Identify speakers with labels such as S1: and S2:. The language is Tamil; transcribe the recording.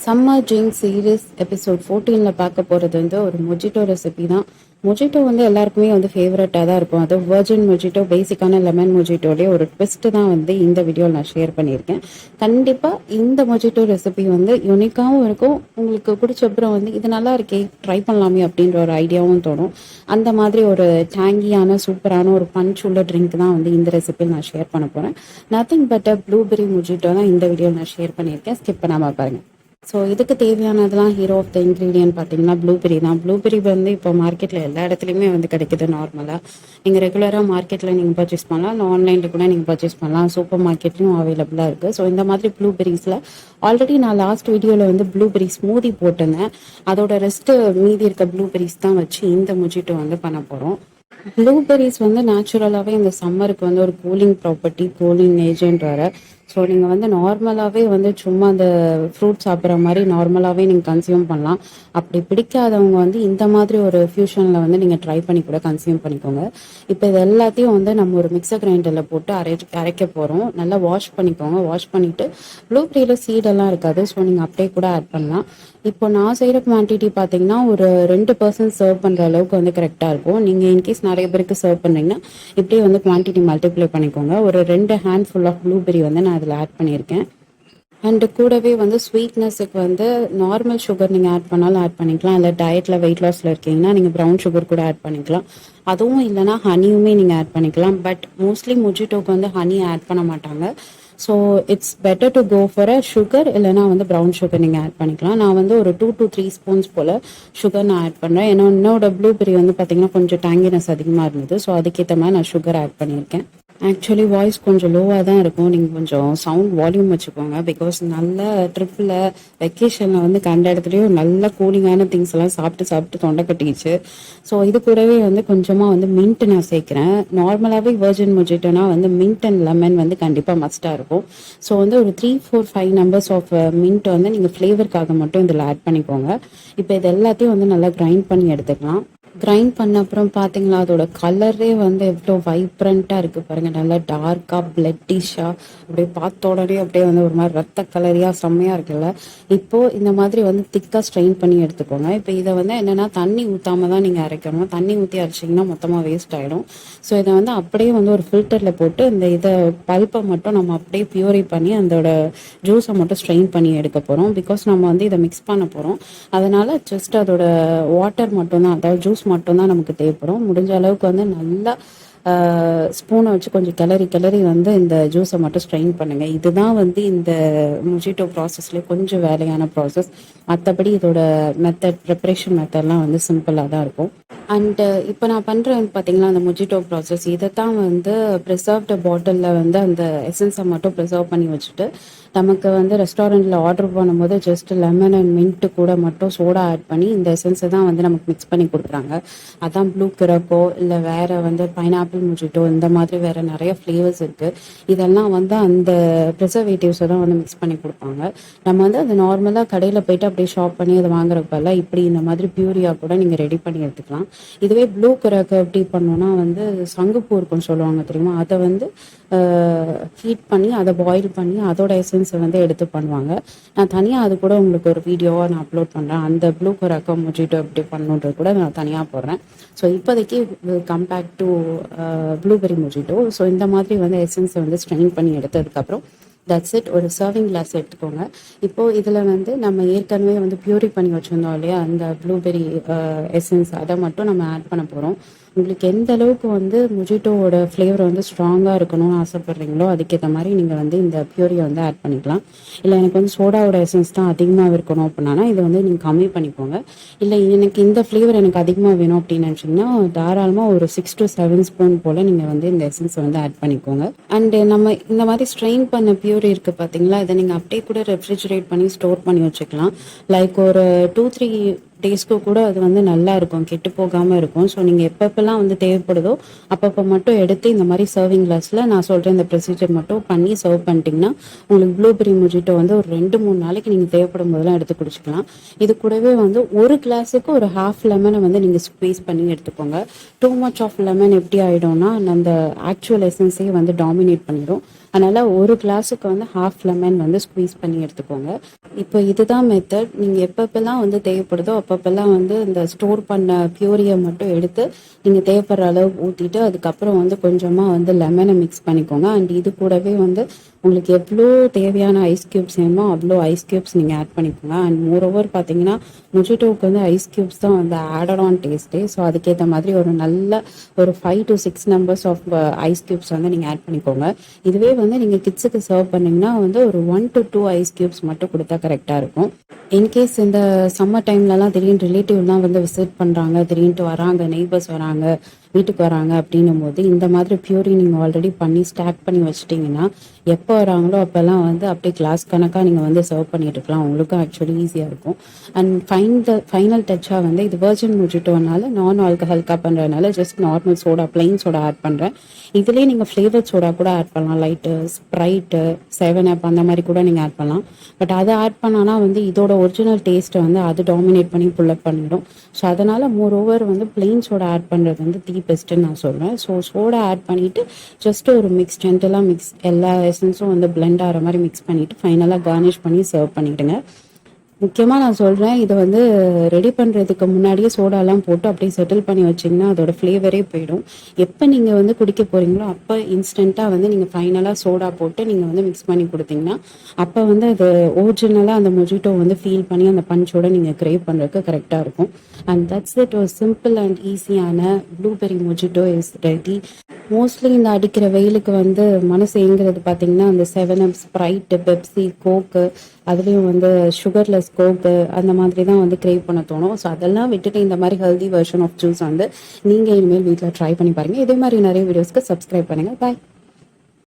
S1: சம்மர் ட்ரிங்க் சீரீஸ் எபிசோட் 14ல பார்க்க போகிறது வந்து ஒரு மொஜிட்டோ ரெசிபி தான். மொஜிட்டோ வந்து எல்லாருக்குமே வந்து ஃபேவரட்டாக தான் இருக்கும். அது வெர்ஜின் மொஜிட்டோ, பேசிக்கான லெமன் மொஜிட்டோடைய ஒரு ட்விஸ்ட்டு தான் வந்து இந்த வீடியோவில் நான் ஷேர் பண்ணியிருக்கேன். கண்டிப்பாக இந்த மொஜிட்டோ ரெசிபி வந்து யூனிக்காகவும் இருக்கும். உங்களுக்கு பிடிச்சப்புறம் வந்து இது நல்லா இருக்கே, ட்ரை பண்ணலாமே அப்படின்ற ஒரு ஐடியாவும் தோணும். அந்த மாதிரி ஒரு டேங்கியான சூப்பரான ஒரு பஞ்ச் உள்ள ட்ரிங்க் தான் வந்து இந்த ரெசிபியில் நான் ஷேர் பண்ண போகிறேன். நத்திங் பட் ப்ளூபெரி மொஜிட்டோ தான் இந்த வீடியோவில் நான் ஷேர் பண்ணியிருக்கேன். ஸ்கிப் பண்ணாமல் பாருங்கள். ஸோ இதுக்கு தேவையானதெல்லாம் ஹீரோ ஆஃப் த இன்க்ரீடியன்ட் பார்த்தீங்கன்னா ப்ளூபெரி தான். ப்ளூபெரி வந்து இப்போ மார்க்கெட்டில் எல்லா இடத்துலையுமே வந்து கிடைக்குது. நார்மலாக நீங்கள் ரெகுலராக மார்க்கெட்டில் நீங்கள் பர்ச்சேஸ் பண்ணலாம், இல்லை ஆன்லைனில் கூட நீங்கள் பர்ச்சேஸ் பண்ணலாம். சூப்பர் மார்க்கெட்லையும் அவைலபிளாக இருக்குது. ஸோ இந்த மாதிரி ப்ளூபெரிஸில் ஆல்ரெடி நான் லாஸ்ட் வீடியோவில் வந்து ப்ளூபெரி ஸ்மூதி போட்டிருந்தேன். அதோட ரெஸ்ட்டு மீதி இருக்க ப்ளூபெரிஸ் தான் வச்சு இந்த மொஜிட்டோ வந்து பண்ண போகிறோம். ப்ளூபெரிஸ் வந்து நேச்சுரலாகவே இந்த சம்மருக்கு வந்து ஒரு கூலிங் ப்ராப்பர்ட்டி, கூலிங் ஏஜென்ட் வர. ஸோ நீங்கள் வந்து நார்மலாகவே வந்து சும்மா அந்த ஃப்ரூட் சாப்பிட்ற மாதிரி நார்மலாகவே நீங்கள் கன்சியூம் பண்ணலாம். அப்படி பிடிக்காதவங்க வந்து இந்த மாதிரி ஒரு ஃபியூஷனில் வந்து நீங்கள் ட்ரை பண்ணி கூட கன்சியூம் பண்ணிக்கோங்க. இப்போ இது எல்லாத்தையும் வந்து நம்ம ஒரு மிக்சர் கிரைண்டரில் போட்டு அரைக்க போகிறோம். நல்லா வாஷ் பண்ணிக்கோங்க. வாஷ் பண்ணிவிட்டு ப்ளூபெரியில் சீடெல்லாம் இருக்காது, ஸோ நீங்கள் அப்படியே கூட ஆட் பண்ணலாம். இப்போ நான் செய்கிற குவான்டிட்டி பார்த்தீங்கன்னா ஒரு 2% சர்வ் பண்ணுற அளவுக்கு வந்து கரெக்டாக இருக்கும். நீங்கள் இன்கேஸ் நிறைய பேருக்கு சர்வ் பண்ணுறீங்கன்னா இப்படியே வந்து குவான்டிட்டி மல்டிப்ளை பண்ணிக்கோங்க. ஒரு 2 ஹேண்ட்ஃபுல் ஆஃப் ப்ளூபெரி வந்து நான் இதில் ஆட் பண்ணியிருக்கேன். அண்டு கூடவே வந்து ஸ்வீட்னஸுக்கு வந்து நார்மல் சுகர் நீங்கள் ஆட் பண்ணாலும் ஆட் பண்ணிக்கலாம். இல்லை டயட்டில் வெயிட் லாஸில் இருக்கீங்கன்னா நீங்கள் ப்ரௌன் சுகர் கூட ஆட் பண்ணிக்கலாம். அதுவும் இல்லைனா ஹனியுமே நீங்கள் ஆட் பண்ணிக்கலாம். பட் மோஸ்ட்லி மொஜிட்டோக்கு வந்து ஹனி ஆட் பண்ண மாட்டாங்க. So it's better to go for a sugar, இல்லைனா வந்து ப்ரௌன் சுகர் நீங்கள் ஆட் பண்ணிக்கலாம். நான் வந்து ஒரு 2 to 3 ஸ்பூன்ஸ் போல் சுகர் நான் ஆட் பண்ணுறேன். ஏன்னா என்னோட ப்ளூபெரி வந்து பார்த்தீங்கன்னா கொஞ்சம் டேங்கினஸ் அதிகமாக இருந்தது. ஸோ அதுக்கேற்ற மாதிரி நான் சுகர் ஆட் பண்ணியிருக்கேன். ஆக்சுவலி வாய்ஸ் கொஞ்சம் லோவாக தான் இருக்கும். நீங்கள் கொஞ்சம் சவுண்ட் வால்யூம் வச்சுக்கோங்க. பிகாஸ் நல்ல ட்ரிப்பில் வெக்கேஷனில் வந்து கண்ட இடத்துலையும் நல்ல கூலிங்கான திங்ஸ் எல்லாம் சாப்பிட்டு தொண்டை கட்டிச்சு. ஸோ இது கூடவே வந்து கொஞ்சமாக வந்து மின்ட் நான் சேர்க்குறேன். நார்மலாகவே வெர்ஜின் மொஜிட்டோனா வந்து மின்ட் அண்ட் லெமன் வந்து கண்டிப்பாக மஸ்ட்டாக இருக்கும். ஸோ வந்து ஒரு 3, 4, 5 நம்பர்ஸ் ஆஃப் மின்ட் வந்து நீங்கள் ஃப்ளேவருக்காக மட்டும் இதில் ஆட் பண்ணிக்கோங்க. இப்போ இது எல்லாத்தையும் வந்து நல்லா கிரைண்ட் பண்ணி எடுத்துக்கலாம். கிரைண்ட் பண்ண அப்புறம் பார்த்தீங்களா, அதோட கலரே வந்து எவ்வளோ வைப்ரண்ட்டாக இருக்குது பாருங்கள். நல்லா டார்க்காக பிளட்டிஷாக அப்படியே பார்த்த உடனே அப்படியே வந்து ஒரு மாதிரி ரத்த கலரியாக செம்மையாக இருக்குல்ல. இப்போது இந்த மாதிரி வந்து திக்காக ஸ்ட்ரெயின் பண்ணி எடுத்துக்கோங்க. இப்போ இதை வந்து என்னென்னா தண்ணி ஊற்றாம தான் நீங்கள் அரைக்கணும். தண்ணி ஊற்றி அரைச்சிங்கன்னா மொத்தமாக வேஸ்ட் ஆகிடும். ஸோ இதை வந்து அப்படியே வந்து ஒரு ஃபில்டரில் போட்டு இதை பல்ப்பை மட்டும் நம்ம அப்படியே பியூரி பண்ணி அதோட ஜூஸை மட்டும் ஸ்ட்ரெயின் பண்ணி எடுக்க போகிறோம். பிகாஸ் நம்ம வந்து இதை மிக்ஸ் பண்ண போகிறோம். அதனால் ஜஸ்ட் அதோட வாட்டர் மட்டும்தான், அதாவது ஜூஸ் மட்டும்தான் நமக்கு தேவைப்படும். முடிஞ்ச அளவுக்கு வந்து நல்லா ஸ்பூனை வச்சு கொஞ்சம் கிளறி வந்து இந்த ஜூஸை மட்டும் ஸ்ட்ரெயின் பண்ணுங்கள். இதுதான் வந்து இந்த மொஜிட்டோ ப்ராசஸ்லேயே கொஞ்சம் வேலையான ப்ராசஸ். மற்றபடி இதோட ப்ரிப்பரேஷன் மெத்தட்லாம் வந்து சிம்பிளாக தான் இருக்கும். அண்டு இப்போ நான் பண்ணுறேன் பார்த்தீங்களா அந்த மொஜிட்டோ ப்ராசஸ், இதை தான் வந்து ப்ரிசர்வ்டு பாட்டிலில் வந்து அந்த எசன்ஸை மட்டும் ப்ரிசர்வ் பண்ணி வச்சுட்டு நமக்கு வந்து ரெஸ்டாரண்ட்டில் ஆர்டர் பண்ணும்போது ஜஸ்ட் லெமன் அண்ட் மின்ட்டு கூட மட்டும் சோடா ஆட் பண்ணி இந்த எசன்ஸை தான் வந்து நமக்கு மிக்ஸ் பண்ணி கொடுக்குறாங்க. அதான் ப்ளூ கிரப்போ இல்லை வேறு வந்து பைனாப்பிள் மொஜிட்டோ, இந்த மாதிரி வேறு நிறைய ஃப்ளேவர்ஸ் இருக்குது. இதெல்லாம் வந்து அந்த ப்ரிசர்வேட்டிவ்ஸை தான் வந்து மிக்ஸ் பண்ணி கொடுப்பாங்க. நம்ம வந்து அது நார்மலாக கடையில் போயிட்டு அப்படியே ஷாப் பண்ணி அதை வாங்குறப்பெல்லாம் இப்படி இந்த மாதிரி பியூரியாக கூட நீங்கள் ரெடி பண்ணி எடுத்துக்கலாம். இதுவே ப்ளூ கிரக்கு எப்படி பண்ணோன்னா வந்து சங்குப்பூ இருக்குன்னு சொல்லுவாங்க தெரியுமா, அதை வந்து ஹீட் பண்ணி அதை பாயில் பண்ணி அதோட எசன்ஸை வந்து எடுத்து பண்ணுவாங்க. நான் தனியாக அது கூட உங்களுக்கு ஒரு வீடியோவாக நான் அப்லோட் பண்ணுறேன். அந்த ப்ளூ கிரக்கை மொஜிட்டோ எப்படி பண்ணணுன்றது கூட நான் தனியாக போடுறேன். ஸோ இப்போதைக்கு compared to blueberry mojito. So இந்த மாதிரி வந்து எசன்ஸை வந்து ஸ்ட்ரெயின் பண்ணி எடுத்ததுக்கப்புறம் தட்ஸ் இட். ஒரு சர்விங் கிளாஸ் எடுத்துக்கோங்க. இப்போது இதில் வந்து நம்ம ஏற்கனவே வந்து பியூரி பண்ணி வச்சுருந்தோம் இல்லையா, அந்த ப்ளூபெரி எசன்ஸ், அதை மட்டும் நம்ம ஆட் பண்ண போகிறோம். உங்களுக்கு எந்த அளவுக்கு வந்து மொஜிட்டோவோட ஃப்ளேவர் வந்து ஸ்ட்ராங்காக இருக்கணும்னு ஆசைப்பட்றீங்களோ அதுக்கேற்ற மாதிரி நீங்கள் வந்து இந்த பியூரியை வந்து ஆட் பண்ணிக்கலாம். இல்லை எனக்கு வந்து சோடாவோட எசன்ஸ் தான் அதிகமாக இருக்கணும் அப்படின்னா இதை வந்து நீங்கள் கம்மி பண்ணிக்கோங்க. இல்லை எனக்கு இந்த ஃப்ளேவர் எனக்கு அதிகமாக வேணும் அப்படின்னு நினச்சிங்கன்னா தாராளமாக ஒரு 6 to 7 ஸ்பூன் போல் நீங்கள் வந்து இந்த எசன்ஸை வந்து ஆட் பண்ணிக்கோங்க. அண்டு நம்ம இந்த மாதிரி ஸ்ட்ரெயின் பண்ண பியூரி இருக்குது பார்த்தீங்களா, இதை நீங்கள் அப்படியே கூட ரெஃப்ரிஜரேட் பண்ணி ஸ்டோர் பண்ணி வச்சுக்கலாம். லைக் ஒரு 2-3 டேஸ்க்கு கூட அது வந்து நல்லா இருக்கும், கெட்டு போகாமல் இருக்கும். ஸோ நீங்கள் எப்பப்பெல்லாம் வந்து தேவைப்படுதோ அப்பப்போ மட்டும் எடுத்து இந்த மாதிரி சர்விங் கிளாஸில் நான் சொல்கிறேன் இந்த ப்ரொசீஜர் மட்டும் பண்ணி சர்வ் பண்ணிட்டீங்கன்னா உங்களுக்கு ப்ளூபெரி மொஜிட்டோ வந்து ஒரு 2-3 நாளைக்கு நீங்கள் தேவைப்படும் போதெல்லாம் எடுத்து குடிச்சிக்கலாம். இது கூடவே வந்து ஒரு கிளாஸுக்கு ஒரு ஹாஃப் லெமனை வந்து நீங்கள் ஸ்க்வீஸ் பண்ணி எடுத்துக்கோங்க. டூ மச் ஆஃப் லெமன் எப்படி ஆகிடும்னா அந்த ஆக்சுவல் எசன்ஸே வந்து டாமினேட் பண்ணிடும். அதனால் ஒரு கிளாஸுக்கு வந்து ஹாஃப் லெமன் வந்து ஸ்குவீஸ் பண்ணி எடுத்துக்கோங்க. இப்போ இதுதான் மெத்தட். நீங்கள் எப்பப்பெல்லாம் வந்து தேவைப்படுதோ அப்பப்பெல்லாம் வந்து இந்த ஸ்டோர் பண்ண பியூரியை மட்டும் எடுத்து நீங்கள் தேவைப்படுற அளவு ஊற்றிட்டு அதுக்கப்புறம் வந்து கொஞ்சமாக வந்து லெமனை மிக்ஸ் பண்ணிக்கோங்க. அண்ட் இது கூடவே வந்து உங்களுக்கு எவ்வளோ தேவையான ஐஸ் க்யூப்ஸ் வேணுமோ அவ்வளோ ஐஸ் க்யூப்ஸ் நீங்கள் ஆட் பண்ணிக்கோங்க. அண்ட் மோரோவர் பார்த்தீங்கன்னா மொஜிட்டோவுக்கு வந்து ஐஸ் க்யூப்ஸ் தான் வந்து ஆடட் ஆன் டேஸ்ட்டே. ஸோ அதுக்கேற்ற மாதிரி ஒரு நல்ல ஒரு 5 to 6 numbers of ice cubes வந்து நீங்கள் ஆட் பண்ணிக்கோங்க. இதுவே வந்து நீங்கள் கிட்ஸுக்கு சர்வ் பண்ணிங்கன்னா வந்து ஒரு 1 to 2 ஐஸ் க்யூப்ஸ் மட்டும் கொடுத்தா கரெக்டாக இருக்கும். இன்கேஸ் இந்த சம்மர் டைம்லலாம் திடீர்னு ரிலேட்டிவ்லாம் வந்து விசிட் பண்ணுறாங்க, திடீர்னு வராங்க, நெய்பர்ஸ் வராங்க, வீட்டுக்கு வராங்க அப்படின்னும் போது இந்த மாதிரி பியூரி நீங்கள் ஆல்ரெடி பண்ணி ஸ்டாக் பண்ணி வச்சுட்டிங்கன்னா எப்போ வராங்களோ அப்போல்லாம் வந்து அப்படியே கிளாஸ் கணக்காக நீங்கள் வந்து சர்வ் பண்ணிட்டு இருக்கலாம். உங்களுக்கும் ஆக்சுவலி ஈஸியாக இருக்கும். அண்ட் ஃபைனல் டச்சாக வந்து இது வெர்ஜின் மொஜிட்டோனால நான் ஆல்கஹால்காக பண்ணுறதுனால just normal soda, plain soda add பண்ணுறேன். இதுலேயே நீங்கள் ஃப்ளேவர் சோடா கூட ஆட் பண்ணலாம். லைட்டு, ஸ்ப்ரைட்டு, 7up அந்த மாதிரி கூட நீங்கள் ஆட் பண்ணலாம். பட் அதை ஆட் பண்ணானா வந்து இதோட ஒரிஜினல் டேஸ்ட்டை வந்து அது டாமினேட் பண்ணி புல்லப் பண்ணிடும். ஸோ அதனால் மோர் ஓவர் வந்து பிளெயின் சோடா ஆட் பண்ணுறது வந்து தி பெஸ்ட்டுன்னு நான் சொல்கிறேன். ஸோ சோடா ஆட் பண்ணிவிட்டு ஜஸ்ட் ஒரு மிக்ஸ் ஜென்டலாக மிக்ஸ் எல்லா எசன்ஸும் வந்து பிளெண்ட் ஆகிற மாதிரி மிக்ஸ் பண்ணிவிட்டு ஃபைனலாக கார்னிஷ் பண்ணி சர்வ் பண்ணிவிடுங்க. முக்கியமாக நான் சொல்கிறேன், இதை வந்து ரெடி பண்ணுறதுக்கு முன்னாடியே சோடாலாம் போட்டு அப்படியே செட்டில் பண்ணி வச்சிங்கன்னா அதோட ஃப்ளேவரே போயிடும். எப்போ நீங்கள் வந்து குடிக்க போகிறீங்களோ அப்போ இன்ஸ்டண்ட்டாக வந்து நீங்கள் ஃபைனலாக சோடா போட்டு நீங்கள் வந்து மிக்ஸ் பண்ணி கொடுத்தீங்கன்னா அப்போ வந்து அது ஒரிஜினலாக அந்த மொஜிட்டோ வந்து ஃபீல் பண்ணி அந்த பஞ்சோட நீங்கள் கிரேவ் பண்ணுறதுக்கு கரெக்டாக இருக்கும். And that's it. ஒரு சிம்பிள் அண்ட் ஈஸியான blueberry mojito is ready. Mostly இந்த அடிக்கிற வெயிலுக்கு வந்து மனசு ஏங்குறது பார்த்தீங்கன்னா அந்த 7up, ஸ்ப்ரைட்டு, பெப்சி, கோக்கு, அதுலேயும் வந்து சுகர்லெஸ் கோக்கு அந்த மாதிரி தான் வந்து கிரேவ் பண்ண தோணும். ஸோ அதெல்லாம் விட்டுட்டு இந்த மாதிரி ஹெல்தி வெர்ஷன் ஆஃப் ஜூஸ் வந்து நீங்கள் இனிமேல் வீட்டில் ட்ரை பண்ணி பாருங்கள். இதே மாதிரி நிறைய வீடியோஸ்க்கு சப்ஸ்கிரைப் பண்ணுங்கள். பாய்.